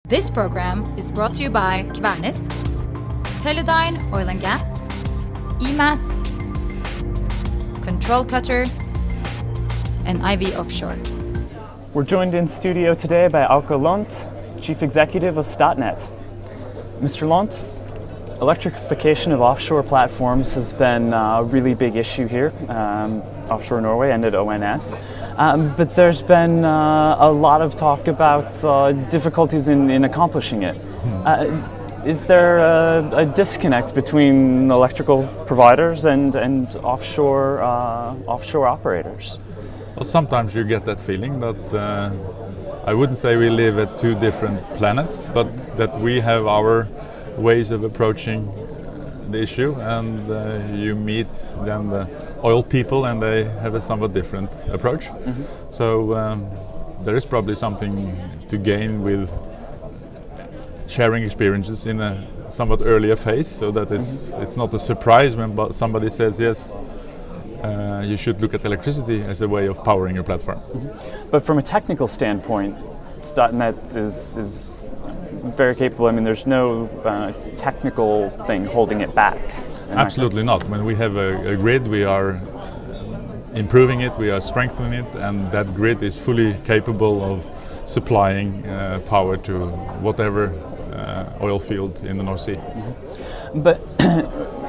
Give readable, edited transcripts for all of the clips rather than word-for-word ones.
This program is brought to you by Kværner, Teledyne Oil and Gas, EMAS, Control Cutter, and IV Offshore. We're joined in studio today by Auke Lont, Chief Executive of Statnett. Mr. Lont, electrification of offshore platforms has been a really big issue here, offshore Norway and at ONS. But there's been a lot of talk about difficulties in accomplishing it. Is there a disconnect between electrical providers and offshore operators? Well, sometimes you get that feeling, but I wouldn't say we live at two different planets, but that we have our ways of approaching the issue, and you meet then the oil people and they have a somewhat different approach. Mm-hmm. So there is probably something to gain with sharing experiences in a somewhat earlier phase, so that it's not a surprise when somebody says yes, you should look at electricity as a way of powering your platform. Mm-hmm. But from a technical standpoint, Statnett is very capable. I mean, there's no technical thing holding it back. Absolutely not. When we have a grid, we are improving it, we are strengthening it, and that grid is fully capable of supplying power to whatever oil field in the North Sea. Mm-hmm. But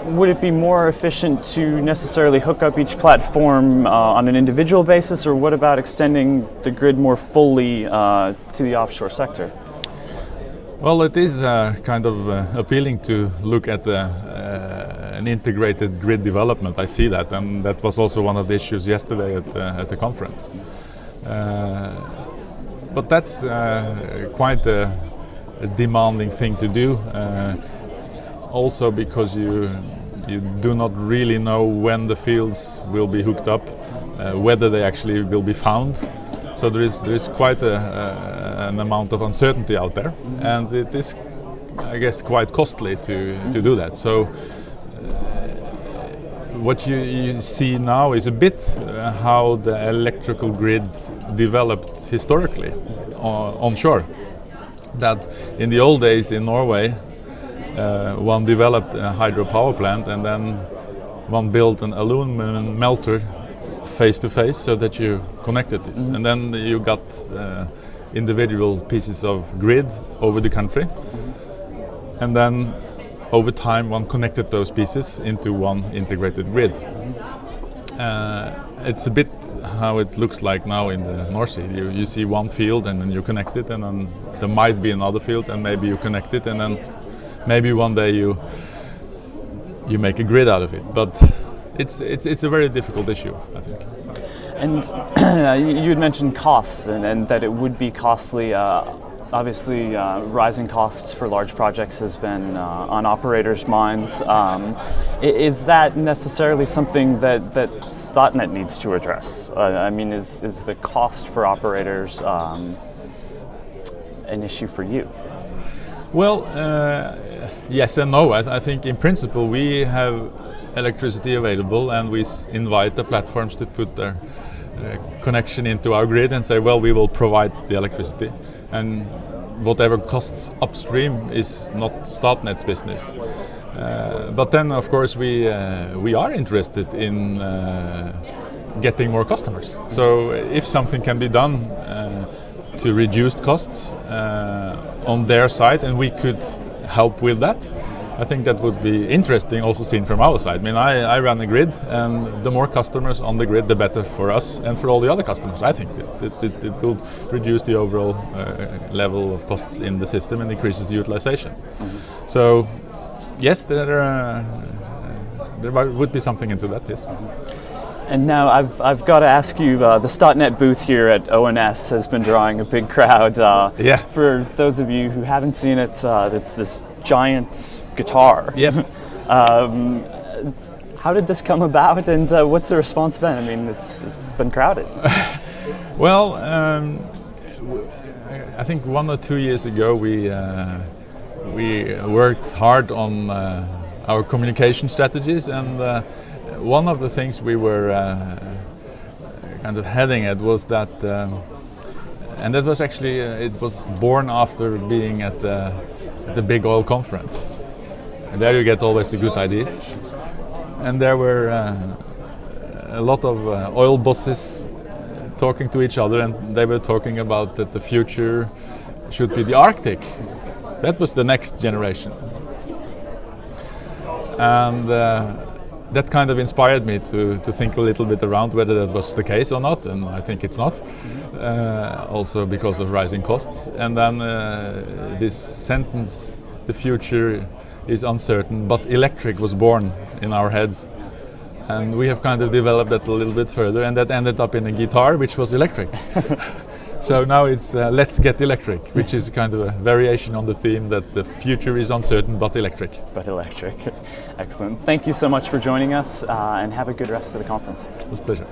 would it be more efficient to necessarily hook up each platform on an individual basis, or what about extending the grid more fully to the offshore sector? Well, it is kind of appealing to look at an integrated grid development. I see that, and that was also one of the issues yesterday at the conference. But that's quite a demanding thing to do, also because you do not really know when the fields will be hooked up, whether they actually will be found. So there is quite an amount of uncertainty out there, and it is, I guess, quite costly to do that. So what you see now is a bit how the electrical grid developed historically onshore. That in the old days in Norway, one developed a hydropower plant and then one built an aluminum melter face to face so that you connected this. Mm-hmm. And then you got individual pieces of grid over the country. Mm-hmm. And then over time one connected those pieces into one integrated grid. It's a bit how it looks like now in the North Sea. You see one field and then you connect it, and then there might be another field and maybe you connect it, and then maybe one day you make a grid out of it. But it's a very difficult issue, I think. And you had mentioned costs and that it would be costly. Obviously, rising costs for large projects has been on operators' minds. Is that necessarily something that Statnett needs to address? I mean, is the cost for operators an issue for you? Well, yes and no. I think in principle we have electricity available, and we invite the platforms to put their connection into our grid and say, well, we will provide the electricity, and whatever costs upstream is not Statnett's business. But then, of course, we are interested in getting more customers. So if something can be done to reduce costs on their side, and we could help with that, I think that would be interesting, also seen from our side. I mean, I run a grid, and the more customers on the grid, the better for us and for all the other customers. I think it will reduce the overall level of costs in the system and increases the utilization. Mm-hmm. So, yes, there would be something into that, yes. And now I've got to ask you, the Statnett booth here at ONS has been drawing a big crowd. Yeah. For those of you who haven't seen it, it's this giant guitar. Yep. How did this come about, and what's the response been? I mean, it's been crowded. Well, I think 1 or 2 years ago we worked hard on our communication strategies, and one of the things we were kind of heading at was that And that was actually, it was born after being at the big oil conference. And there you get always the good ideas. And there were a lot of oil bosses talking to each other, and they were talking about that the future should be the Arctic. That was the next generation. And that kind of inspired me to think a little bit around whether that was the case or not, and I think it's not. Also because of rising costs. And then this sentence, the future is uncertain, but electric was born in our heads. And we have kind of developed that a little bit further, and that ended up in a guitar, which was electric. So now it's Let's Get Electric, which is kind of a variation on the theme that the future is uncertain but electric. But electric. Excellent. Thank you so much for joining us, and have a good rest of the conference. It was a pleasure.